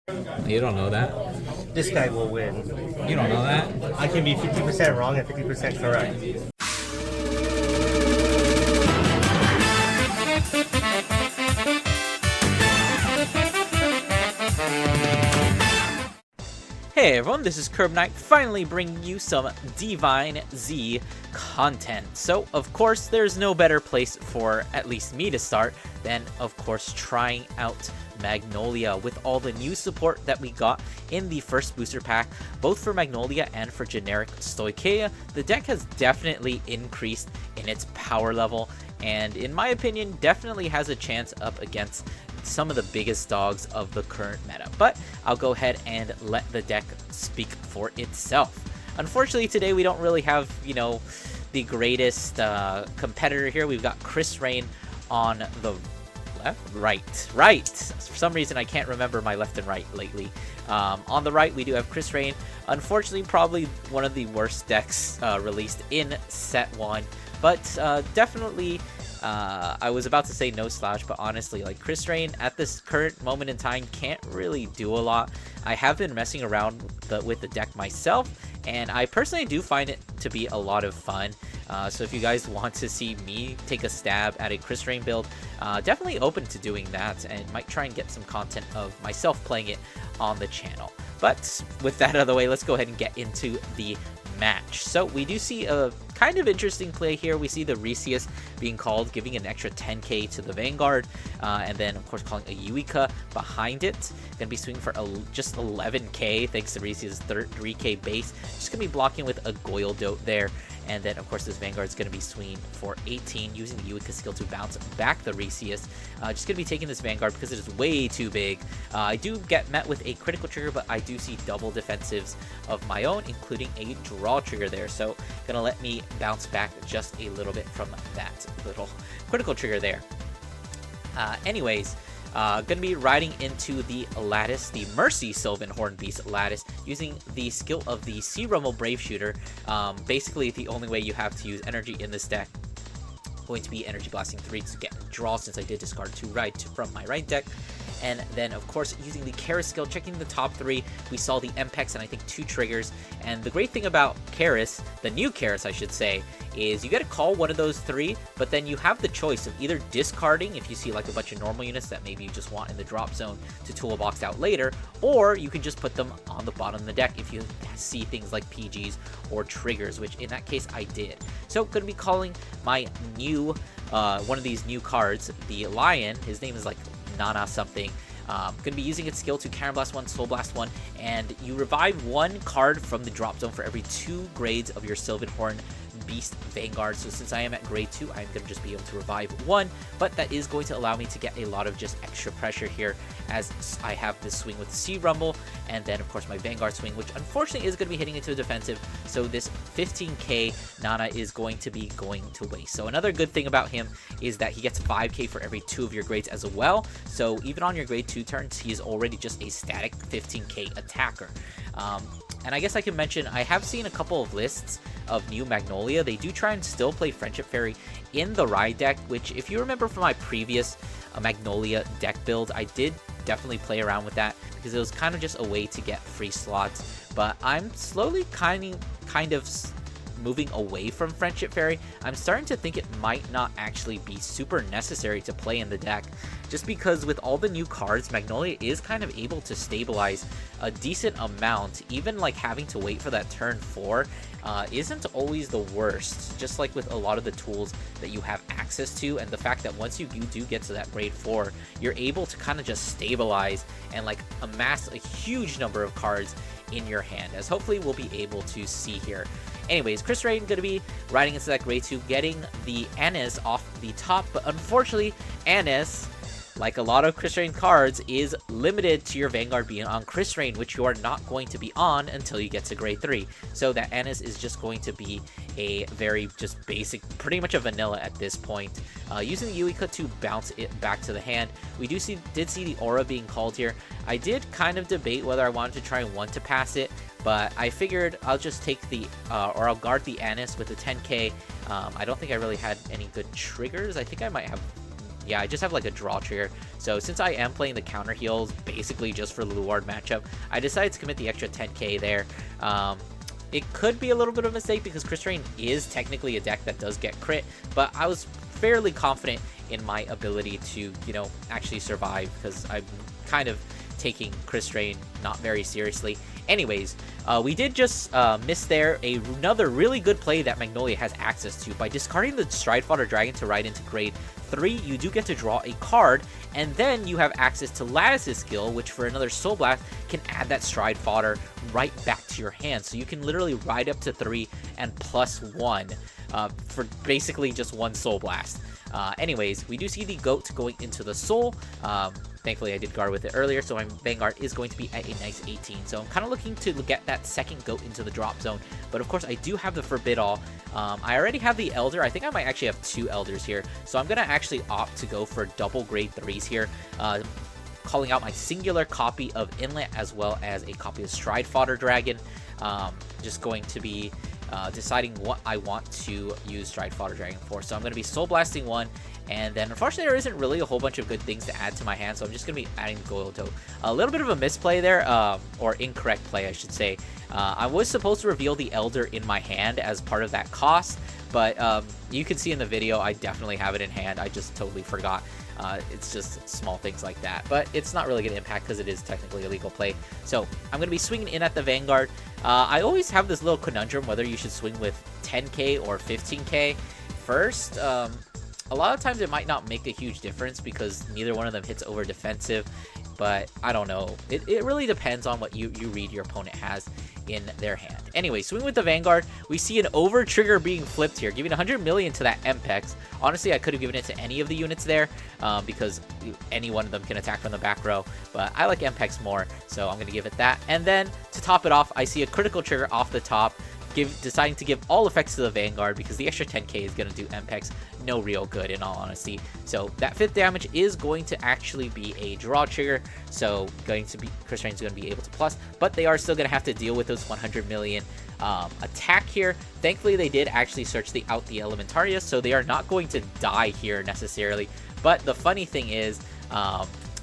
You don't know that? This guy will win. You don't know that? I can be 50% wrong and 50% correct. Hey everyone, this is Curb Knight, finally bringing you some Divine Z content. So, of course, there's no better place for at least me to start than, of course, trying out Magnolia with all the new support that we got in the first booster pack, both for Magnolia and for generic Stoicheia. The deck has definitely increased in its power level, and in my opinion, definitely has a chance up against some of the biggest dogs of the current meta, but I'll go ahead and let the deck speak for itself. Unfortunately, today we don't really have, the greatest competitor here. We've got Krysrain on the left, right. For some reason, I can't remember my left and right lately. On the right, we do have Krysrain. Unfortunately, probably one of the worst decks released in set 1, but definitely I was about to say no slash, but honestly, like, Krysrain at this current moment in time can't really do a lot. I have been messing around with the deck myself, and I personally do find it to be a lot of fun. So if you guys want to see me take a stab at a Krysrain build, definitely open to doing that, and might try and get some content of myself playing it on the channel. But with that out of the way, let's go ahead and get into the match. So we do see a kind of interesting play here. We see the Resius being called, giving an extra 10k to the Vanguard, and then of course calling a Yuika behind it. Gonna be swinging for just 11k thanks to Resius' 3k base. Just gonna be blocking with a Goyledote there. And then, of course, this Vanguard is going to be swinging for 18, using the Yuika skill to bounce back the Resius. Just going to be taking this Vanguard because it is way too big. I do get met with a critical trigger, but I do see double defensives of my own, including a draw trigger there. So, going to let me bounce back just a little bit from that little critical trigger there. Anyways, going to be riding into the Lattice, the Mercy Sylvan Hornbeast Lattice, using the skill of the Sea Rumble Brave Shooter. Basically, the only way you have to use energy in this deck going to be Energy Blasting 3 to get draw, since I did discard 2 right from my right deck. And then, of course, using the Karis skill, checking the top 3, we saw the Mpex and I think 2 triggers. And the great thing about Karis, the new Karis I should say, is you get to call one of those 3, but then you have the choice of either discarding if you see like a bunch of normal units that maybe you just want in the drop zone to toolbox out later, or you can just put them on the bottom of the deck if you see things like PGs or triggers, which in that case I did. So going to be calling my new, one of these new cards, the Lion. His name is like Nana something. Going to be using its skill to Cannon Blast 1, Soul Blast 1, and you revive 1 card from the drop zone for every 2 grades of your Sylvan Horn Beast Vanguard. So since I am at grade 2, I'm going to just be able to revive 1, but that is going to allow me to get a lot of just extra pressure here, as I have this swing with Sea Rumble, and then of course my Vanguard swing, which unfortunately is going to be hitting into a defensive, so this 15k Nana is going to be going to waste. So another good thing about him is that he gets 5k for every 2 of your grades as well, so even on your grade 2 turns, he is already just a static 15k attacker. And I guess I can mention, I have seen a couple of lists of new Magnolia. They do try and still play Friendship Fairy in the Ride deck, which if you remember from my previous Magnolia deck build, I did definitely play around with that because it was kind of just a way to get free slots. But I'm slowly kind of moving away from Friendship Fairy. I'm starting to think it might not actually be super necessary to play in the deck, just because with all the new cards, Magnolia is kind of able to stabilize a decent amount. Even like having to wait for that turn 4 isn't always the worst, just like with a lot of the tools that you have access to, and the fact that once you do get to that grade 4, you're able to kind of just stabilize and like amass a huge number of cards in your hand, as hopefully we'll be able to see here. Anyways, Krysrain going to be riding into that grade 2, getting the Annis off the top, but unfortunately, Annis, like a lot of Krysrain cards, is limited to your Vanguard being on Krysrain, which you are not going to be on until you get to grade 3. So that Annis is just going to be a very just basic, pretty much a vanilla at this point. Using the Yuika to bounce it back to the hand. We did see the Aura being called here. I did kind of debate whether I wanted to try and want to pass it, but I figured I'll just take the, or I'll guard the Annis with the 10k. I don't think I really had any good triggers. I think I might have yeah, I just have like a draw trigger. So since I am playing the counter heals basically just for the Luard matchup, I decided to commit the extra 10k there. It could be a little bit of a mistake because Krysrain is technically a deck that does get crit, but I was fairly confident in my ability to, you know, actually survive because I'm kind of taking Krysrain not very seriously. Anyways, we did just miss there another really good play that Magnolia has access to. By discarding the Stride Fodder Dragon to ride into grade 3, you do get to draw a card, and then you have access to Lattice's skill, which for another Soul Blast can add that Stride Fodder right back to your hand. So you can literally ride up to 3 and +1 for basically just 1 Soul Blast. Anyways, we do see the Goat going into the Soul. Thankfully, I did guard with it earlier, so my Vanguard is going to be at a nice 18. So I'm kind of looking to get that second Goat into the drop zone. But of course, I do have the Forbid All. I already have the Elder. I think I might actually have 2 Elders here. So I'm going to actually opt to go for double grade 3s here. Calling out my singular copy of Inlet as well as a copy of Stride Fodder Dragon. Just going to be deciding what I want to use Stride Fodder Dragon for. So I'm going to be Soul Blasting 1, and then unfortunately there isn't really a whole bunch of good things to add to my hand, so I'm just going to be adding Goyoto. A little bit of a misplay there, or incorrect play I should say. I was supposed to reveal the Elder in my hand as part of that cost, but you can see in the video I definitely have it in hand. I just totally forgot. It's just small things like that, but it's not really going to impact because it is technically a legal play. So I'm going to be swinging in at the Vanguard. I always have this little conundrum whether you should swing with 10k or 15k first. A lot of times it might not make a huge difference because neither one of them hits over defensive, but I don't know. It really depends on what you read your opponent has in their hand. Anyway, swing with the Vanguard. We see an over trigger being flipped here, giving 100 million to that MPEX. Honestly, I could have given it to any of the units there because any one of them can attack from the back row, but I like MPEX more, so I'm going to give it that. And then to top it off, I see a critical trigger off the top, deciding to give all effects to the Vanguard because the extra 10k is going to do MPEX no real good in all honesty. So that 5th damage is going to actually be a draw trigger, so Krysrain is going to be able to plus, but they are still going to have to deal with those 100 million attack here. Thankfully they did actually search out the Elementaria, so they are not going to die here necessarily, but the funny thing is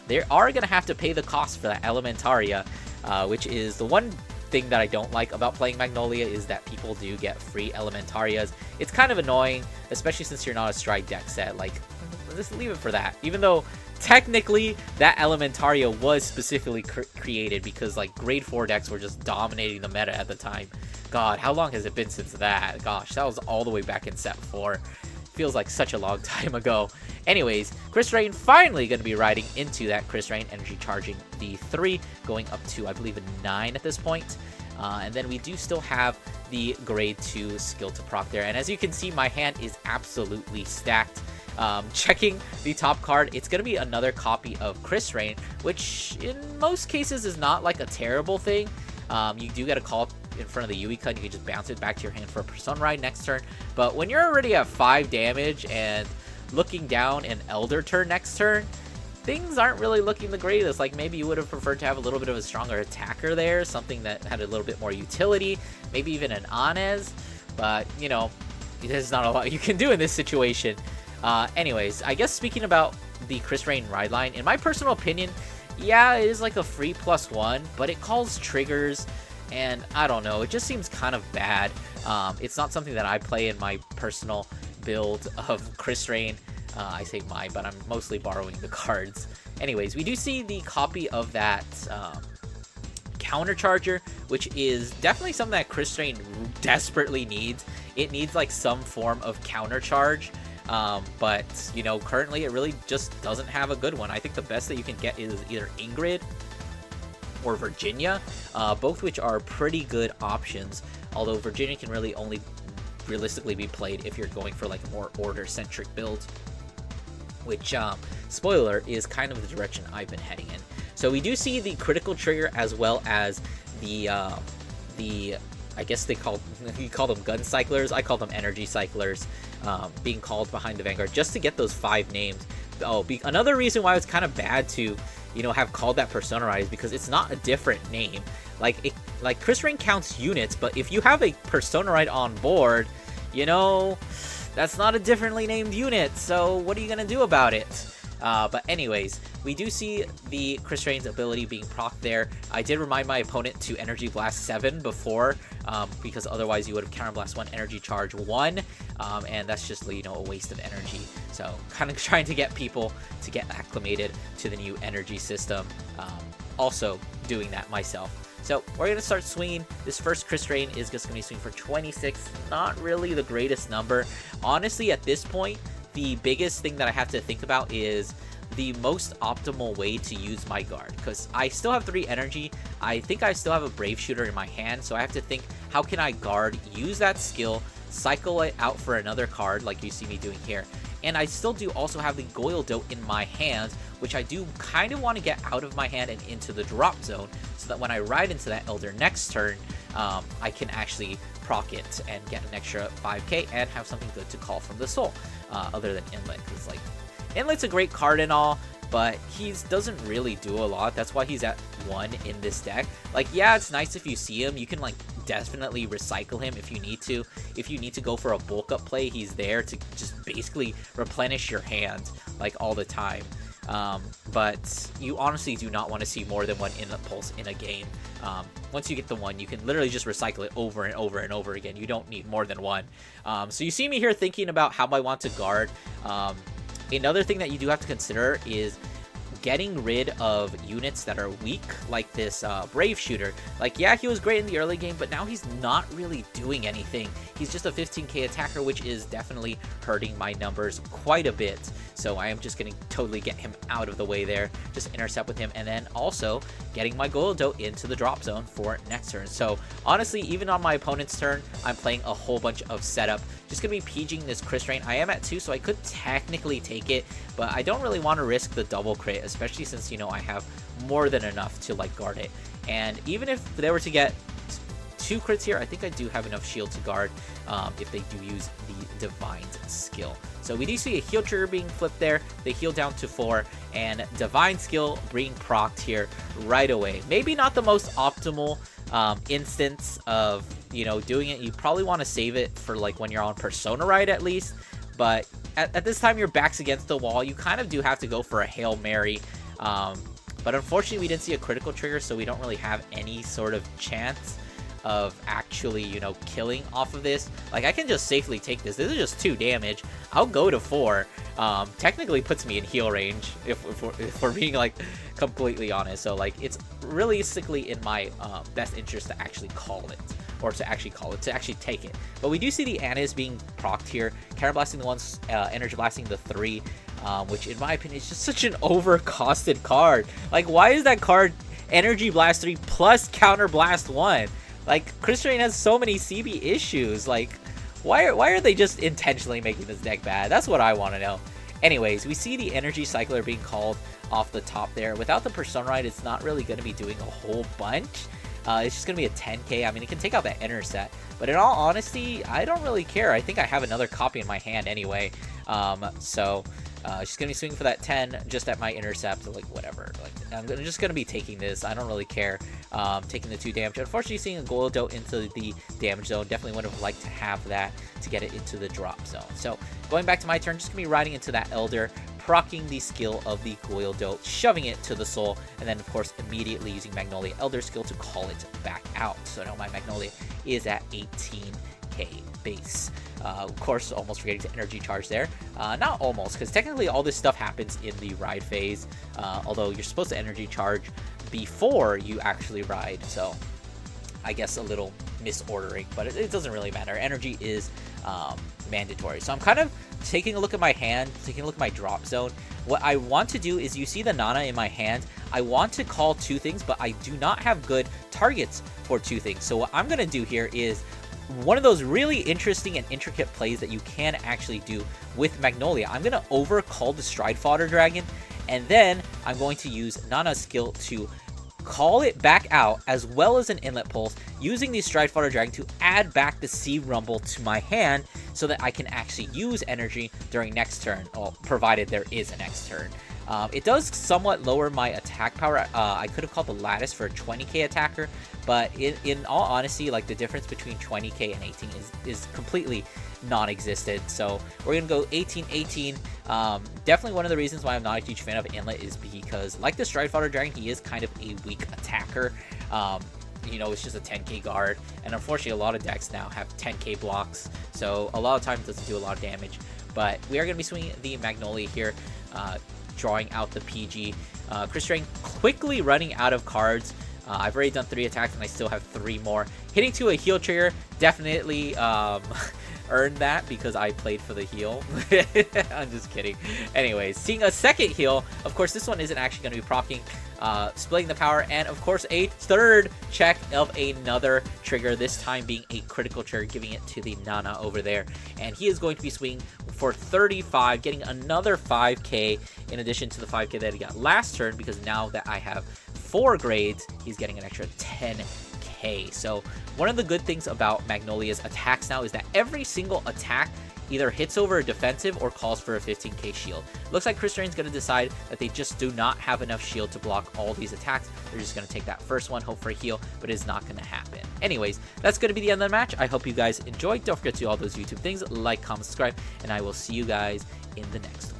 they are going to have to pay the cost for that Elementaria, which is the one thing that I don't like about playing Magnolia is that people do get free Elementarias. It's kind of annoying, especially since you're not a Stride deck set. Like, just leave it for that. Even though technically that Elementaria was specifically created because like grade 4 decks were just dominating the meta at the time. God, how long has it been since that? Gosh, that was all the way back in set 4. Feels like such a long time ago. Anyways, Krysrain finally going to be riding into that Krysrain energy, charging the 3, going up to, I believe, a 9 at this point. And then we do still have the grade 2 skill to proc there. And as you can see, my hand is absolutely stacked. Checking the top card, it's going to be another copy of Krysrain, which in most cases is not like a terrible thing. You do get a call in front of the Yui cut, you can just bounce it back to your hand for a Persona Ride next turn. But when you're already at 5 damage and looking down an Elder turn next turn, things aren't really looking the greatest. Like maybe you would have preferred to have a little bit of a stronger attacker there, something that had a little bit more utility, maybe even an Anez, but you know, there's not a lot you can do in this situation. Anyways, I guess speaking about the Krysrain ride line, in my personal opinion, yeah, it is like a free +1, but it calls triggers, and I don't know, it just seems kind of bad. It's not something that I play in my personal build of Krysrain. I say mine, but I'm mostly borrowing the cards. Anyways, we do see the copy of that counter charger, which is definitely something that Krysrain desperately needs. It needs like some form of counter charge. But you know, currently it really just doesn't have a good one. I think the best that you can get is either Ingrid or Virginia, both which are pretty good options, although Virginia can really only realistically be played if you're going for like a more order-centric build, which, spoiler, is kind of the direction I've been heading in. So we do see the critical trigger as well as the I guess you call them gun cyclers, I call them energy cyclers, being called behind the Vanguard just to get those 5 names. Oh, another reason why it's kind of bad to, you know, have called that Persona Ride is because it's not a different name. Like Krysrain counts units, but if you have a Persona Ride on board, you know, that's not a differently named unit, so what are you gonna do about it? But anyways, we do see the Krysrain's ability being proc there. I did remind my opponent to Energy Blast 7 before, because otherwise you would have Counter Blast 1, Energy Charge 1, and that's just, you know, a waste of energy. So kind of trying to get people to get acclimated to the new energy system. Also doing that myself. So we're going to start swinging. This first Krysrain is just going to be swinging for 26. Not really the greatest number. Honestly, at this point, the biggest thing that I have to think about is the most optimal way to use my guard, because I still have 3 energy. I think I still have a Brave Shooter in my hand, so I have to think, how can I guard, use that skill, cycle it out for another card like you see me doing here. And I still do also have the Goyledote in my hand, which I do kind of want to get out of my hand and into the drop zone, so that when I ride into that Elder next turn, I can actually proc it and get an extra 5k and have something good to call from the soul, other than Inlet. Because, like, Inlet's a great card and all, but he doesn't really do a lot. That's why he's at 1 in this deck. Like, yeah, it's nice if you see him. You can, like, definitely recycle him if you need to. If you need to go for a bulk up play, he's there to just basically replenish your hand, like, all the time. But you honestly do not want to see more than 1 Inlet Pulse in a game. Once you get the 1, you can literally just recycle it over and over and over again. You don't need more than 1. So you see me here thinking about how I want to guard. Another thing that you do have to consider is getting rid of units that are weak, like this Brave Shooter. Like, yeah, he was great in the early game, but now he's not really doing anything. He's just a 15k attacker, which is definitely hurting my numbers quite a bit. So I am just going to totally get him out of the way there, just intercept with him, and then also getting my Goyledote into the drop zone for next turn. So honestly, even on my opponent's turn, I'm playing a whole bunch of setup. Just going to be PGing this Krysrain. I am at 2, so I could technically take it, but I don't really want to risk the double crit, especially since, you know, I have more than enough to, like, guard it. And even if they were to get 2 crits here, I think I do have enough shield to guard if they do use the Divine's skill. So we do see a heal trigger being flipped there. They heal down to 4, and Divine skill being procced here right away. Maybe not the most optimal instance of, you know, doing it. You probably want to save it for, like, when you're on Persona Ride at least. But at this time, your back's against the wall. You kind of do have to go for a Hail Mary. But unfortunately, we didn't see a critical trigger, so we don't really have any sort of chance of actually, you know, killing off of this. Like, I can just safely take this. This is just 2 damage. I'll go to 4. Technically puts me in heal range if we're being, like, completely honest. So, like, it's realistically in my best interest to actually call it. Or to actually call it, to actually take it. But we do see the Annis being procced here. Counter Blasting the 1, Energy Blasting the 3, which in my opinion is just such an overcosted card. Like, why is that card Energy Blast 3 plus Counter Blast 1? Like, Krysrain has so many CB issues. Like, why are they just intentionally making this deck bad? That's what I want to know. Anyways, we see the Energy Cycler being called off the top there. Without the Persona Ride, it's not really going to be doing a whole bunch. It's just going to be a 10k. I mean, it can take out that Intercept. But in all honesty, I don't really care. I think I have another copy in my hand anyway. So she's going to be swinging for that 10 just at my Intercept. Like, whatever. Like, I'm just going to be taking this. I don't really care. Taking the 2 damage. Unfortunately, seeing a Goyledote into the damage zone. Definitely would have liked to have that to get it into the drop zone. So going back to my turn, just going to be riding into that Elder, proccing the skill of the Goyledote, shoving it to the soul, and then, of course, immediately using Magnolia Elder skill to call it back out. So now my Magnolia is at 18k base. Of course, almost forgetting to energy charge there. Not almost, because technically all this stuff happens in the ride phase, although you're supposed to energy charge before you actually ride, so I guess a little misordering, but it doesn't really matter. Energy is mandatory. So I'm kind of taking a look at my hand, taking a look at my drop zone. What I want to do is, you see the Nana in my hand. I want to call 2 things, but I do not have good targets for 2 things. So what I'm going to do here is one of those really interesting and intricate plays that you can actually do with Magnolia. I'm going to overcall the Stride Fodder Dragon, and then I'm going to use Nana's skill to call it back out, as well as an Inlet Pulse, using the Stride Fodder Dragon to add back the Sea Rumble to my hand, so that I can actually use energy during next turn, well, provided there is a next turn. It does somewhat lower my attack attack power. I could have called the Lattice for a 20k attacker, but in all honesty, like the difference between 20k and 18 is completely non-existent. So we're gonna go 18-18. Definitely one of the reasons why I'm not a huge fan of Inlet is because, like the Stridefighter Dragon, he is kind of a weak attacker. You know, it's just a 10k guard, and unfortunately a lot of decks now have 10k blocks, so a lot of times it doesn't do a lot of damage. But we are going to be swinging the Magnolia here, drawing out the PG. Krysrain quickly running out of cards. I've already done 3 attacks and I still have 3 more. Hitting to a heal trigger, definitely earned that because I played for the heal. I'm just kidding. Anyways, seeing a second heal, of course this one isn't actually going to be proccing, splitting the power, and of course a third check of another trigger, this time being a critical trigger, giving it to the Nana over there. And he is going to be swinging for 35, getting another 5k in addition to the 5k that he got last turn, because now that I have 4 grades, he's getting an extra 10k. So one of the good things about Magnolia's attacks now is that every single attack either hits over a defensive or calls for a 15k shield. Looks like Krysrain's going to decide that they just do not have enough shield to block all these attacks. They're just going to take that first one, hope for a heal, but it's not going to happen. Anyways, that's going to be the end of the match. I hope you guys enjoyed. Don't forget to do all those YouTube things, like, comment, subscribe, and I will see you guys in the next one.